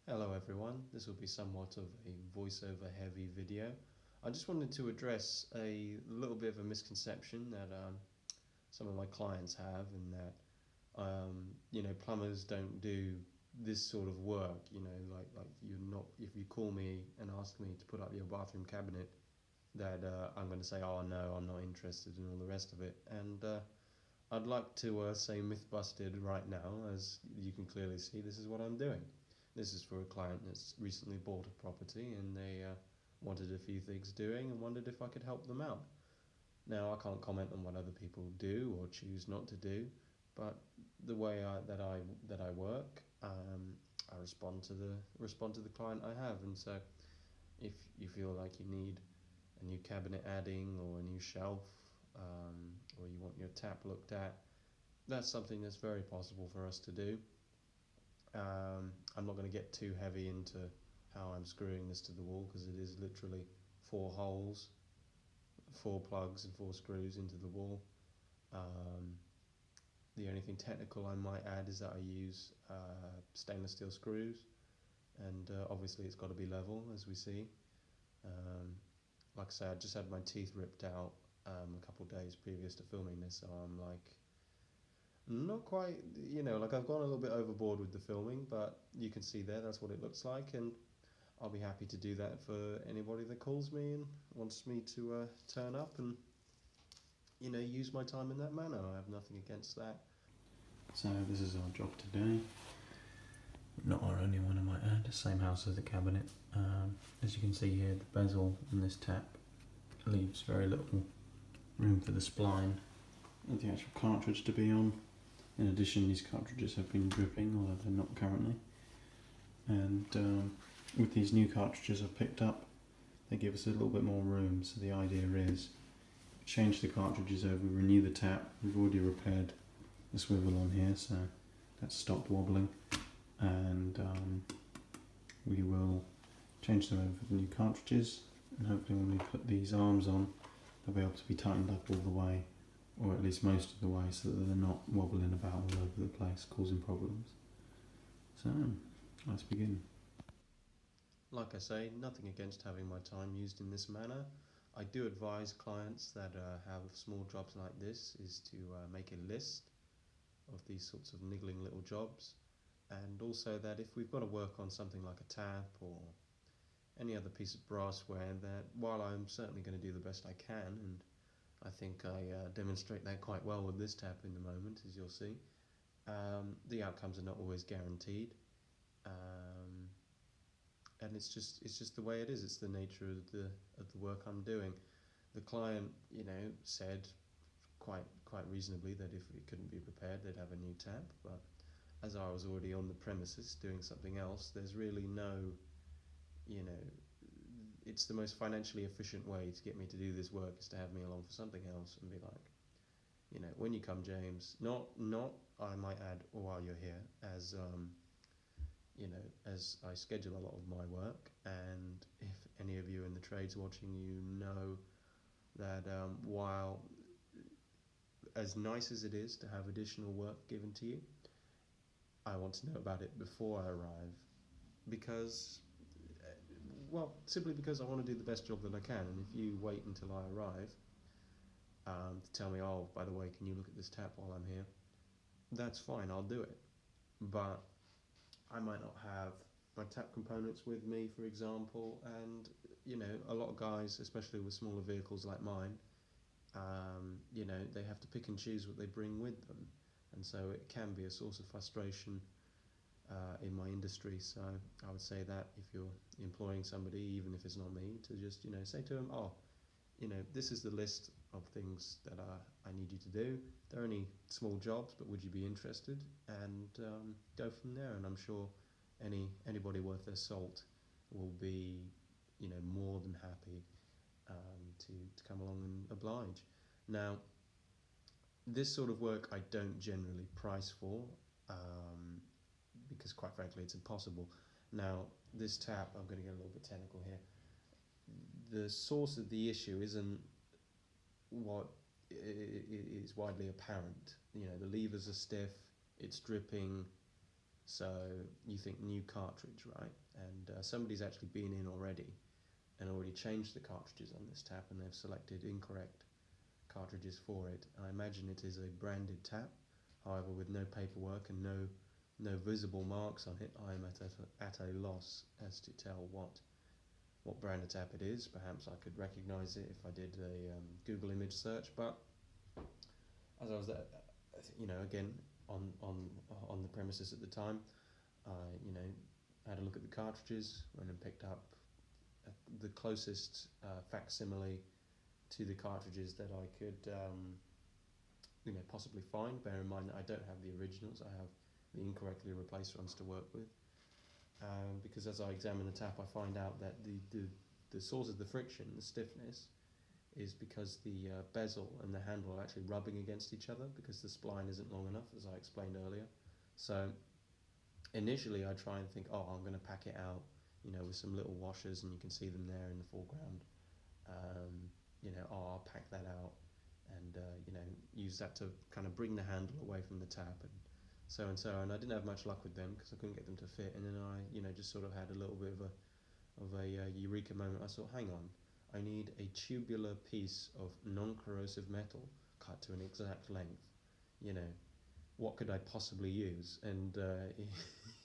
Hello everyone, this will be somewhat of a voiceover heavy video. I just wanted to address a little bit of a misconception that some of my clients have, in that plumbers don't do this sort of work. Like you're not, if you call me and ask me to put up your bathroom cabinet, that I'm going to say, oh no, I'm not interested, and all the rest of it. And I'd like to say myth busted right now. As you can clearly see, this is what I'm doing. This is for a client that's recently bought a property, and they wanted a few things doing and wondered if I could help them out. Now, I can't comment on what other people do or choose not to do, but the way that I work, I respond to the client I have. And so if you feel like you need a new cabinet adding, or a new shelf, or you want your tap looked at, that's something that's very possible for us to do. I'm not going to get too heavy into how I'm screwing this to the wall, because it is literally 4 holes, 4 plugs and 4 screws into the wall. Um, the only thing technical I might add is that I use stainless steel screws, and obviously it's got to be level, as we see. Um, like I say, I just had my teeth ripped out a couple of days previous to filming this, so I'm like, not quite, like I've gone a little bit overboard with the filming, but you can see there, that's what it looks like, and I'll be happy to do that for anybody that calls me and wants me to turn up and, use my time in that manner. I have nothing against that. So this is our job today. Not our only one, I might add. Same house as the cabinet. As you can see here, the bezel in this tap leaves very little room for the spline and the actual cartridge to be on. In addition, these cartridges have been dripping, although they're not currently. And with these new cartridges I've picked up, they give us a little bit more room. So the idea is, change the cartridges over, renew the tap. We've already repaired the swivel on here, so that's stopped wobbling. And we will change them over for the new cartridges, and hopefully when we put these arms on, they'll be able to be tightened up all the way, or at least most of the way, so that they're not wobbling about all over the place, causing problems. So, let's begin. Like I say, nothing against having my time used in this manner. I do advise clients that have small jobs like this is to make a list of these sorts of niggling little jobs, and also that if we've got to work on something like a tap or any other piece of brassware, that while I'm certainly going to do the best I can, and I think I demonstrate that quite well with this tap in the moment, as you'll see, the outcomes are not always guaranteed. And it's just the way it is. It's the nature of the work I'm doing. The client, said quite reasonably that if it couldn't be repaired, they'd have a new tap. But as I was already on the premises doing something else, there's really no, it's the most financially efficient way to get me to do this work is to have me along for something else and be like, when you come, James, not I might add, while you're here, as as I schedule a lot of my work, and if any of you in the trades watching, know that while as nice as it is to have additional work given to you, I want to know about it before I arrive, because, simply because I want to do the best job that I can. And if you wait until I arrive to tell me, oh, by the way, can you look at this tap while I'm here, that's fine, I'll do it. But I might not have my tap components with me, for example, and a lot of guys, especially with smaller vehicles like mine, they have to pick and choose what they bring with them, and so it can be a source of frustration in my industry. So I would say that if you're employing somebody, even if it's not me, to just say to them, oh, this is the list of things that I need you to do. They're only small jobs, but would you be interested? And go from there. And I'm sure anybody worth their salt will be, more than happy to come along and oblige. Now, this sort of work I don't generally price for, because quite frankly it's impossible. Now, this tap, I'm going to get a little bit technical here. The source of the issue isn't what is widely apparent. The levers are stiff, it's dripping, So you think new cartridge, right? And somebody's actually been in already and already changed the cartridges on this tap, and they've selected incorrect cartridges for it. I imagine it is a branded tap, however, with no paperwork and no visible marks on it. I am at a loss as to tell what brand of tap it is. Perhaps I could recognise it if I did a Google image search, but as I was there, again on the premises at the time, I had a look at the cartridges, went and picked up the closest facsimile to the cartridges that I could possibly find. Bear in mind that I don't have the originals; I have the incorrectly replaced ones to work with. Because as I examine the tap, I find out that the source of the friction, the stiffness, is because the bezel and the handle are actually rubbing against each other because the spline isn't long enough, as I explained earlier. So initially I try and think, I'm going to pack it out, with some little washers, and you can see them there in the foreground. I'll pack that out and use that to kind of bring the handle away from the tap and so and so. And I didn't have much luck with them because I couldn't get them to fit. And then I just sort of had a little bit of a eureka moment. I thought, hang on, I need a tubular piece of non-corrosive metal cut to an exact length. What could I possibly use? And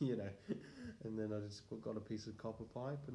and then I just got a piece of copper pipe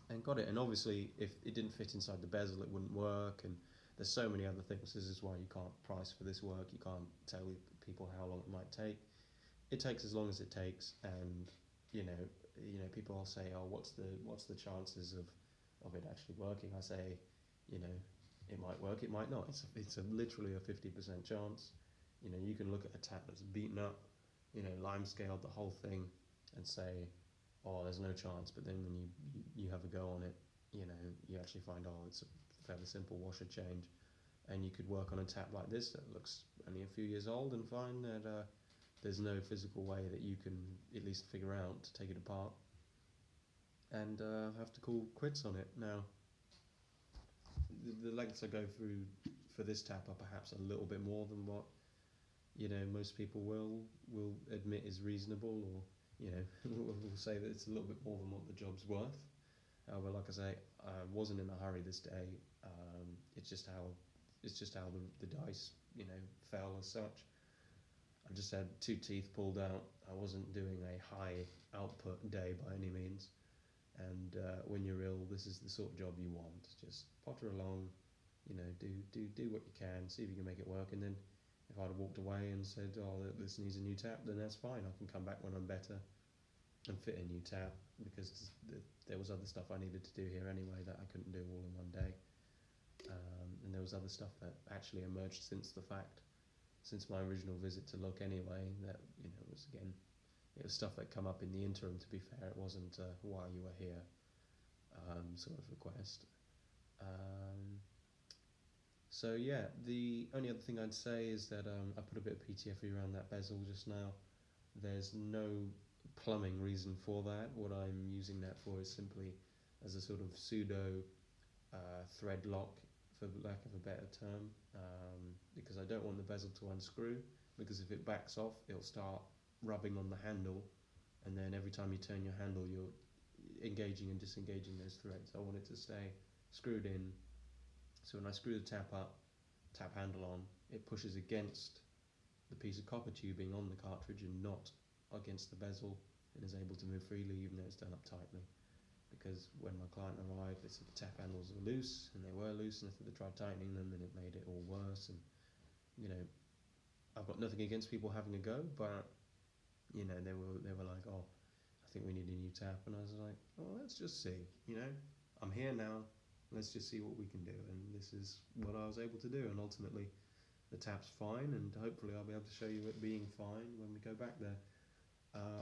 and got it. And obviously, if it didn't fit inside the bezel, it wouldn't work. And there's so many other things. This is why you can't price for this work. You can't tell people how long it might take. It takes as long as it takes, and people all say, what's the chances of it actually working? I say, it might work, it might not. It's literally a 50% chance. You can look at a tap that's beaten up, lime scaled the whole thing, and say, there's no chance. But then when you have a go on it, you actually find, it's a fairly simple washer change, and you could work on a tap like this that looks only a few years old and find that there's no physical way that you can at least figure out to take it apart and have to call quits on it. Now, the lengths I go through for this tap are perhaps a little bit more than what most people will admit is reasonable, or will say that it's a little bit more than what the job's worth. But like I say, I wasn't in a hurry this day. It's just how the dice fell as such. I just had 2 teeth pulled out. I wasn't doing a high output day by any means. And when you're ill, this is the sort of job you want. Just potter along, do what you can, see if you can make it work. And then if I'd have walked away and said, this needs a new tap, then that's fine. I can come back when I'm better and fit a new tap, because there was other stuff I needed to do here anyway that I couldn't do all in one day. And there was other stuff that actually emerged since my original visit to look anyway, that it was stuff that come up in the interim. To be fair, it wasn't while you were here sort of request. So yeah, the only other thing I'd say is that I put a bit of PTFE around that bezel just now. There's no plumbing reason for that. What I'm using that for is simply as a sort of pseudo thread lock, for lack of a better term, because I don't want the bezel to unscrew, because if it backs off, it'll start rubbing on the handle, and then every time you turn your handle, you're engaging and disengaging those threads. I want it to stay screwed in, so when I screw the tap handle on, it pushes against the piece of copper tubing on the cartridge and not against the bezel, and is able to move freely even though it's done up tightly. Because when my client arrived, they said the tap handles were loose, and they were loose, and they tried tightening them, and it made it all worse. And I've got nothing against people having a go, but they were like, I think we need a new tap, and I was like, let's just see. I'm here now. Let's just see what we can do, and this is what I was able to do. And ultimately, the tap's fine, and hopefully I'll be able to show you it being fine when we go back there.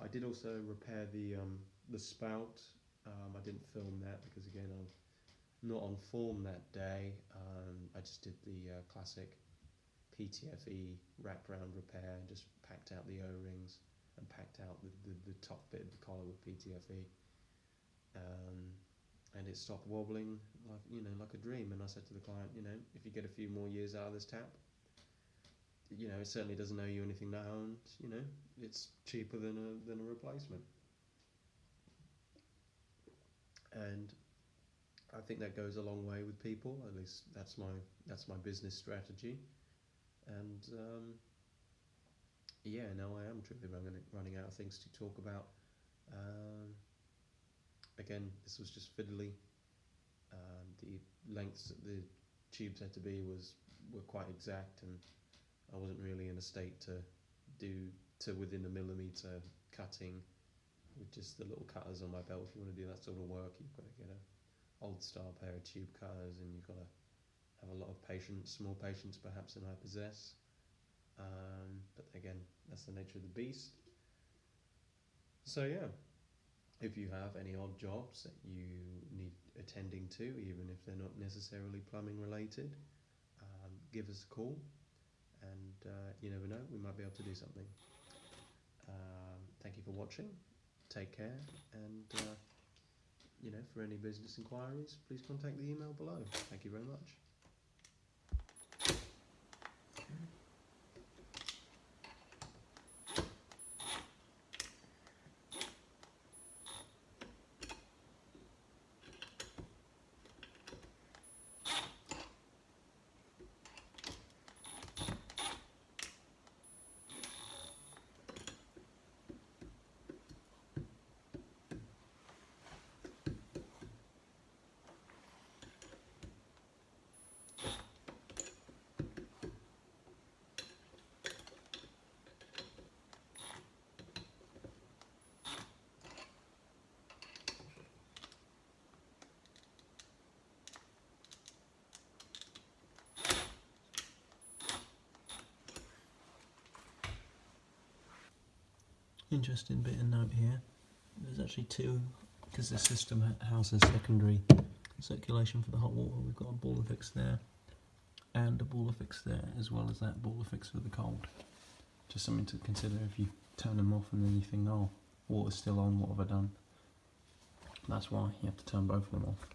I did also repair the spout. I didn't film that because, again, I'm not on form that day. I just did the classic PTFE wraparound repair, just packed out the O-rings and packed out the top bit of the collar with PTFE. And it stopped wobbling like a dream. And I said to the client, if you get a few more years out of this tap, you know, it certainly doesn't owe you anything now, and you know, it's cheaper than a replacement. And I think that goes a long way with people. At least that's my business strategy. And yeah, now I am truly running out of things to talk about. Um, Again, this was just fiddly. The lengths that the tubes had to be were quite exact, and I wasn't really in a state to do to within a millimetre cutting with just the little cutters on my belt. If you want to do that sort of work, you've got to get a old style pair of tube cutters, and you've got to have a lot of patience, more patience perhaps than I possess. But again, that's the nature of the beast. So yeah, if you have any odd jobs that you need attending to, even if they're not necessarily plumbing related, give us a call, and you never know, we might be able to do something. Thank you for watching. Take care, and you know, for any business inquiries, please contact the email below. Thank you very much. Interesting bit of note here. There's actually two, because the system houses secondary circulation for the hot water. We've got a ball fix there and a ball fix there, as well as that ball fix for the cold. Just something to consider if you turn them off and then you think, oh, water's still on, what have I done? That's why you have to turn both of them off.